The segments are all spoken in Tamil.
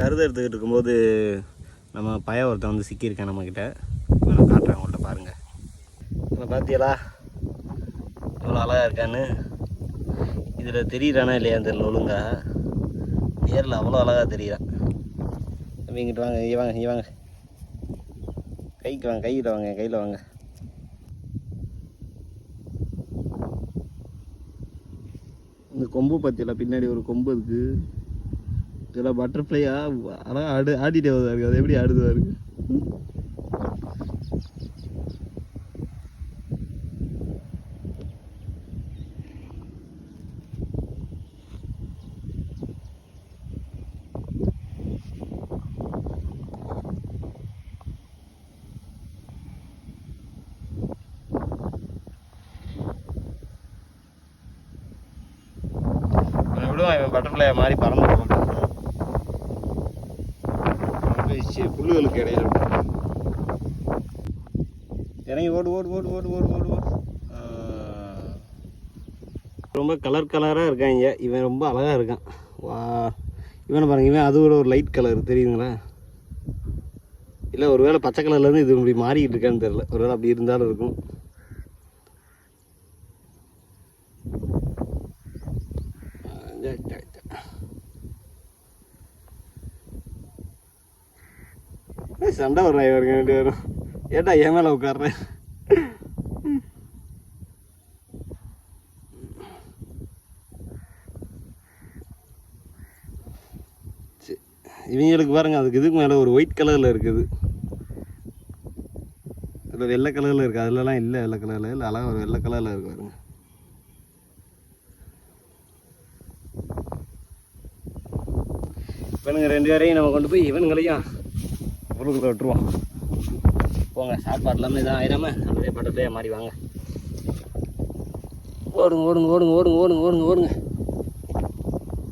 கருது எடுத்துக்கிட்டு இருக்கும்போது நம்ம பையன் ஒருத்தன் வந்து சிக்கியிருக்கேன் நம்மக்கிட்ட. நான் காட்டுறேன் உங்கள்கிட்ட பாருங்கள். இப்போ பார்த்தீங்களா இவ்வளோ அழகாக இருக்கான்னு. இதில் தெரியுறானா இல்லையா தெரியல ஒழுங்கா. நேரில் அவ்வளோ அழகாக தெரியுறான். இங்கிட்டு வாங்க, இங்கே வாங்க, இங்கே வாங்க, கைக்கு வாங்க, கையில் வாங்க, கையில் வாங்க. இந்த கொம்பு பற்றியில் பின்னாடி ஒரு கொம்பு இருக்குது. இதில் பட்டர்ஃப்ளையா அழகாக ஆடிட்டே வருதா இருக்குது. அது எப்படி ஆடுதா இருக்குது. இவன் பட்டர்ஃப்ளையை மாதிரி பறந்து போட்டு புல்லுகளுக்கு இடையில இறங்கி ஓடு ஓடு ஓடு ஓடு ஓடு ஓடு ஓடு. ரொம்ப கலராக இருக்காங்க. இவன் ரொம்ப அழகாக இருக்கான். வா, இவனை பாருங்க. இவன் அது ஒரு லைட் கலர் தெரியுதுங்களா? இல்லை ஒருவேளை பச்சை கலர்லேருந்து இது இப்படி மாறிக்கிட்டு இருக்கான்னு தெரியல. ஒருவேளை அப்படி இருந்தாலும் இருக்கும். சண்டை வர்றேன் இவருங்க 2 பேரும். ஏட்டா என் மேலே உட்காடுறேன். இவங்களுக்கு பாருங்க, அதுக்கு இதுக்கு மேலே ஒரு ஒயிட் கலரில் இருக்குது. இதில் வெள்ளை கலரில் இருக்குது. அதுலலாம் இல்லை வெள்ளை கலரில் இல்லை, அழகாக ஒரு வெள்ளை கலரில் இருக்கு பாருங்க. இவனுங்க 2 பேரையும் நம்ம கொண்டு போய் இவனுங்களையும் பொருளுக்குள்ள விட்டுருவோம். போங்க, சாப்பாடு இல்லாமல் இதான் ஆயிராமல் அப்படியே பட்டத்தையே மாறி வாங்க. ஓடுங்க ஓடுங்க ஓடுங்க ஓடுங்க ஓடுங்க ஓடுங்க ஓடுங்க.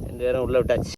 2 பேரும் உள்ளே விட்டாச்சு.